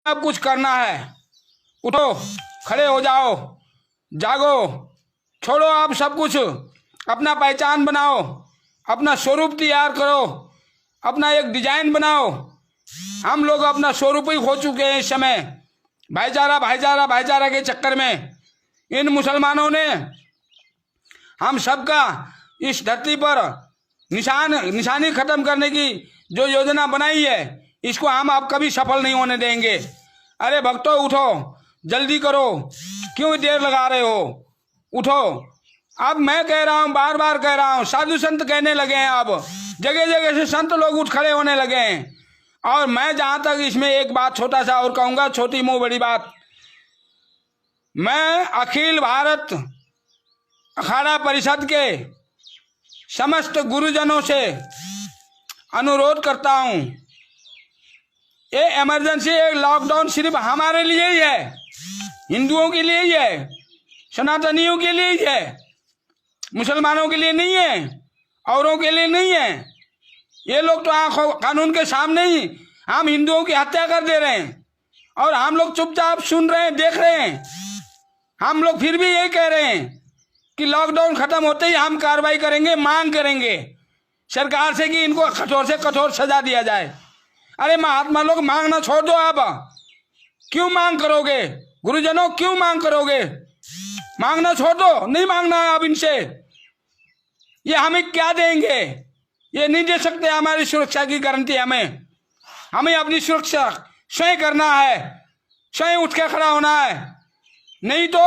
अब कुछ करना है, उठो, खड़े हो जाओ, जागो, छोड़ो आप सब कुछ, अपना पहचान बनाओ, अपना स्वरूप तैयार करो, अपना एक डिजाइन बनाओ। हम लोग अपना स्वरूप ही खो चुके हैं इस समय। भाईचारा भाईचारा भाईचारा के चक्कर में इन मुसलमानों ने हम सबका इस धरती पर निशानी खत्म करने की जो योजना बनाई है, इसको हम अब कभी सफल नहीं होने देंगे। अरे भक्तों, उठो, जल्दी करो, क्यों देर लगा रहे हो? उठो। अब मैं कह रहा हूं, बार बार कह रहा हूं, साधु संत कहने लगे हैं, अब जगह जगह से संत लोग उठ खड़े होने लगे हैं। और मैं जहां तक इसमें एक बात छोटा सा और कहूंगा, छोटी मुंह बड़ी बात, मैं अखिल भारत अखाड़ा परिषद के समस्त गुरुजनों से अनुरोध करता हूं, ये इमरजेंसी, एक लॉकडाउन सिर्फ हमारे लिए ही है, हिंदुओं के लिए ही है, सनातनियों के लिए ही है, मुसलमानों के लिए नहीं है, औरों के लिए नहीं है। ये लोग तो आंखों कानून के सामने ही हम हिंदुओं की हत्या कर दे रहे हैं और हम लोग चुपचाप सुन रहे हैं, देख रहे हैं। हम लोग फिर भी यही कह रहे हैं कि लॉकडाउन खत्म होते ही हम कार्रवाई करेंगे, मांग करेंगे सरकार से कि इनको कठोर से कठोर सजा दिया जाए। अरे महात्मा लोग, मांगना छोड़ दो। आप क्यों मांग करोगे? गुरुजनों, क्यों मांग करोगे? मांगना छोड़ दो, नहीं मांगना है अब इनसे। ये हमें क्या देंगे? ये नहीं दे सकते हमारी सुरक्षा की गारंटी। हमें अपनी सुरक्षा स्वयं करना है, स्वयं उठ के खड़ा होना है, नहीं तो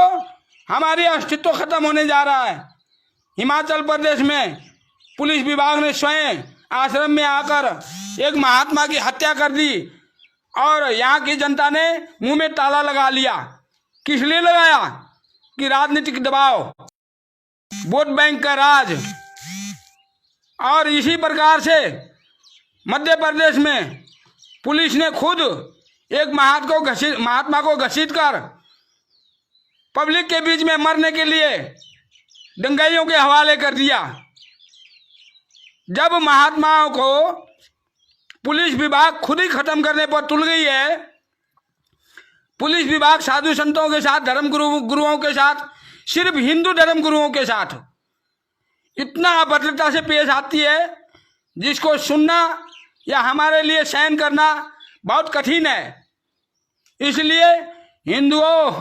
हमारी अस्तित्व खत्म होने जा रहा है। हिमाचल प्रदेश में पुलिस विभाग ने स्वयं आश्रम में आकर एक महात्मा की हत्या कर दी और यहाँ की जनता ने मुंह में ताला लगा लिया। किस लिए लगाया? कि राजनीतिक दबाव, वोट बैंक का राज। और इसी प्रकार से मध्य प्रदेश में पुलिस ने खुद एक महात्मा को घसीट कर पब्लिक के बीच में मरने के लिए दंगाइयों के हवाले कर दिया। जब महात्माओं को पुलिस विभाग खुद ही खत्म करने पर तुल गई है, पुलिस विभाग साधु संतों के साथ, धर्म गुरुओं के साथ, सिर्फ हिंदू धर्म गुरुओं के साथ इतना अभद्रता से पेश आती है जिसको सुनना या हमारे लिए सहन करना बहुत कठिन है। इसलिए हिंदुओं,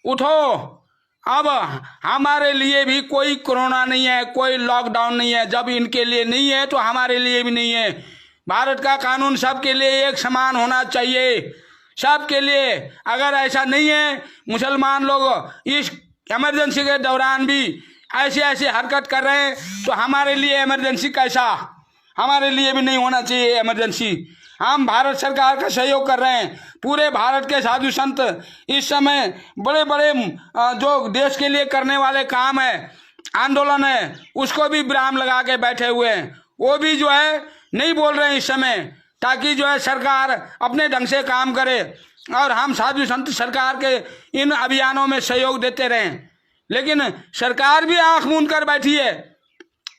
उठो। अब हमारे लिए भी कोई कोरोना नहीं है, कोई लॉकडाउन नहीं है। जब इनके लिए नहीं है तो हमारे लिए भी नहीं है। भारत का कानून सबके लिए एक समान होना चाहिए, सबके लिए। अगर ऐसा नहीं है, मुसलमान लोग इस इमरजेंसी के दौरान भी ऐसे ऐसे हरकत कर रहे हैं, तो हमारे लिए इमरजेंसी कैसा? हमारे लिए भी नहीं होना चाहिए इमरजेंसी। हम भारत सरकार का सहयोग कर रहे हैं। पूरे भारत के साधु संत इस समय बड़े बड़े जो देश के लिए करने वाले काम है, आंदोलन है, उसको भी विराम लगा के बैठे हुए हैं। वो भी जो है नहीं बोल रहे हैं इस समय, ताकि जो है सरकार अपने ढंग से काम करे और हम साधु संत सरकार के इन अभियानों में सहयोग देते रहें। लेकिन सरकार भी आंख मूंद कर बैठी है।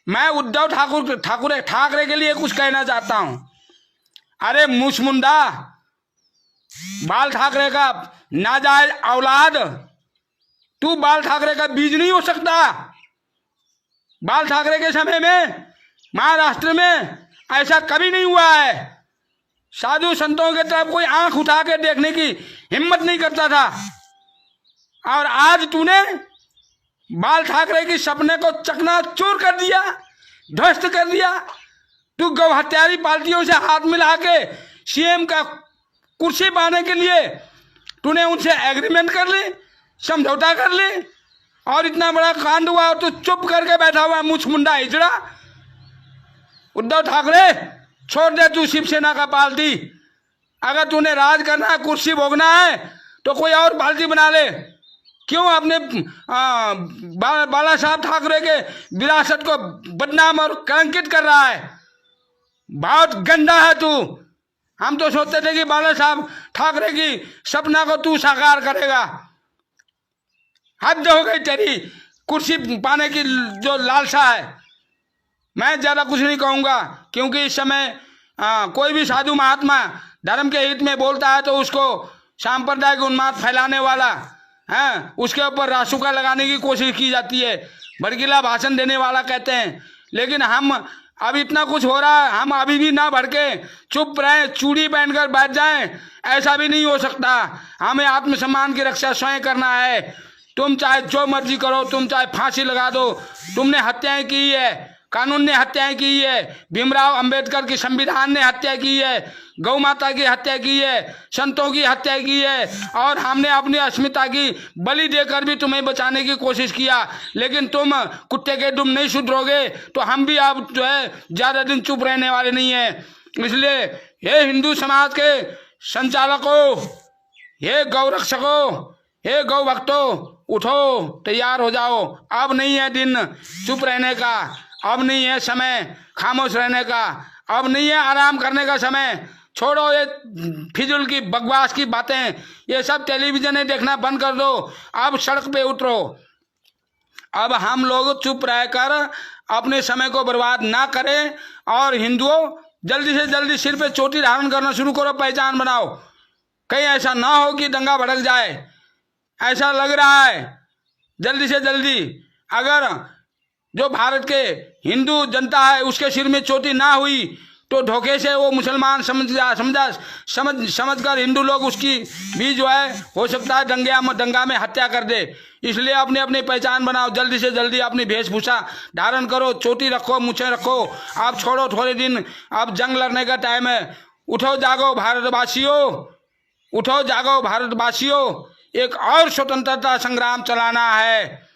मैं उद्धव ठाकरे के लिए कुछ कहना चाहता हूं। अरे मुसमुंडा, बाल ठाकरे का नाजायज औलाद, तू बाल ठाकरे का बीज नहीं हो सकता। बाल ठाकरे के समय में महाराष्ट्र में ऐसा कभी नहीं हुआ है। साधु संतों के तरफ कोई आंख उठा के देखने की हिम्मत नहीं करता था। और आज तूने बाल ठाकरे के सपने को चकनाचूर कर दिया, ध्वस्त कर दिया। तू गौ हत्यारी पार्टियों से हाथ मिला के सीएम का कुर्सी पाने के लिए तूने उनसे एग्रीमेंट कर ली, समझौता कर ली, और इतना बड़ा कांड हुआ और तू चुप करके बैठा हुआ मुछमुंडा हिजड़ा। उद्धव ठाकरे, छोड़ दे तू शिवसेना का पार्टी। अगर तूने राज करना है, कुर्सी भोगना है, तो कोई और पार्टी बना ले। क्यों अपने बाला साहब ठाकरे के विरासत को बदनाम और कलंकित कर रहा है? बहुत गंदा है तू। हम तो सोचते थे कि बाला साहब ठाकरे की सपना को तू साकार करेगा। हद हो गई तेरी कुर्सी पाने की जो लालसा है। मैं ज्यादा कुछ नहीं कहूंगा, क्योंकि इस समय कोई भी साधु महात्मा धर्म के हित में बोलता है तो उसको सांप्रदायिक उन्माद फैलाने वाला है, उसके ऊपर रासुका लगाने की कोशिश की जाती है, भड़कीला भाषण देने वाला कहते हैं। लेकिन हम अब इतना कुछ हो रहा है, हम अभी भी ना भड़के, चुप रहें, चूड़ी पहनकर बैठ जाएं, ऐसा भी नहीं हो सकता। हमें आत्मसम्मान की रक्षा स्वयं करना है। तुम चाहे जो मर्जी करो, तुम चाहे फांसी लगा दो, तुमने हत्याएं की है, कानून ने हत्याएं की है, भीमराव अंबेडकर की संविधान ने हत्या की है, गौ माता की हत्या की है, संतों की हत्या की है, और हमने अपनी अस्मिता की बलि देकर भी तुम्हें बचाने की कोशिश किया। लेकिन तुम कुत्ते के दुम नहीं सुधरोगे, तो हम भी अब जो है ज्यादा दिन चुप रहने वाले नहीं है। इसलिए हे हिंदू समाज के संचालकों, हे गौ रक्षकों, हे गौ भक्तों, उठो, तैयार हो जाओ। अब नहीं है दिन चुप रहने का, अब नहीं है समय खामोश रहने का, अब नहीं है आराम करने का समय। छोड़ो ये फिजूल की बकवास की बातें, ये सब टेलीविजन देखना बंद कर दो, अब सड़क पे उतरो। अब हम लोग चुप रहकर अपने समय को बर्बाद ना करें, और हिंदुओं जल्दी से जल्दी सिर पे चोटी धारण करना शुरू करो, पहचान बनाओ। कहीं ऐसा ना हो कि दंगा भड़क जाए, ऐसा लग रहा है। जल्दी से जल्दी अगर जो भारत के हिंदू जनता है उसके सिर में चोटी ना हुई, तो धोखे से वो मुसलमान समझकर हिंदू लोग उसकी भी जो है हो सकता है दंगा में हत्या कर दे। इसलिए अपनी अपनी पहचान बनाओ, जल्दी से जल्दी अपनी वेशभूषा धारण करो, चोटी रखो, मूछें रखो। आप छोड़ो थोड़े दिन, अब जंग लड़ने का टाइम है। उठो जागो भारतवासियों, उठो जागो भारतवासियों, एक और स्वतंत्रता संग्राम चलाना है।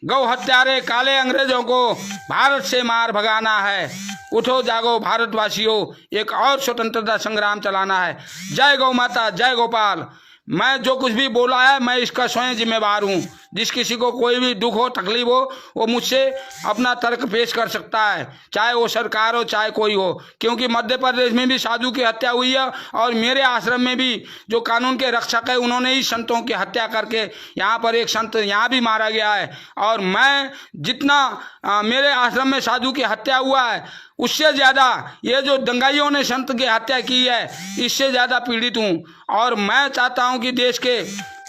गौ हत्यारे काले अंग्रेजों को भारत से मार भगाना है। उठो जागो भारतवासियों, एक और स्वतंत्रता संग्राम चलाना है। जय गौ माता, जय गोपाल। मैं जो कुछ भी बोला है मैं इसका स्वयं जिम्मेवार हूँ। जिस किसी को कोई भी दुख हो, तकलीफ हो, वो मुझसे अपना तर्क पेश कर सकता है, चाहे वो सरकार हो चाहे कोई हो। क्योंकि मध्य प्रदेश में भी साधु की हत्या हुई है, और मेरे आश्रम में भी जो कानून के रक्षक है उन्होंने ही संतों की हत्या करके यहाँ पर एक संत यहाँ भी मारा गया है। और मैं जितना मेरे आश्रम में साधु की हत्या हुआ है, उससे ज़्यादा ये जो दंगाइयों ने संत की हत्या की है, इससे ज़्यादा पीड़ित हूँ। और मैं चाहता हूँ कि देश के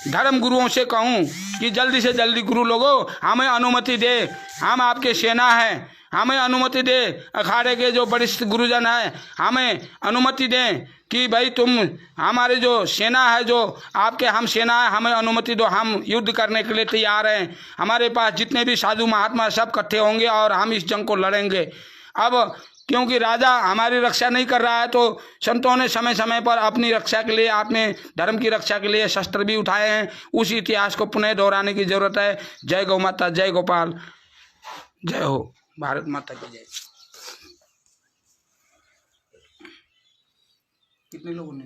धर्म गुरुओं से कहूँ कि जल्दी से जल्दी गुरु लोगों हमें अनुमति दे, हम आपके सेना हैं, हमें अनुमति दे। अखाड़े के जो वरिष्ठ गुरुजन हैं हमें अनुमति दें कि भाई तुम हमारे जो सेना है, जो आपके हम सेना है, हमें अनुमति दो, हम युद्ध करने के लिए तैयार हैं। हमारे पास जितने भी साधु महात्मा सब इकट्ठे होंगे और हम इस जंग को लड़ेंगे। अब क्योंकि राजा हमारी रक्षा नहीं कर रहा है, तो संतों ने समय समय पर अपनी रक्षा के लिए, अपने धर्म की रक्षा के लिए शस्त्र भी उठाए हैं। उस इतिहास को पुनः दोहराने की जरूरत है। जय गौ माता, जय गोपाल, जय हो भारत माता की जय। कितने लोगों ने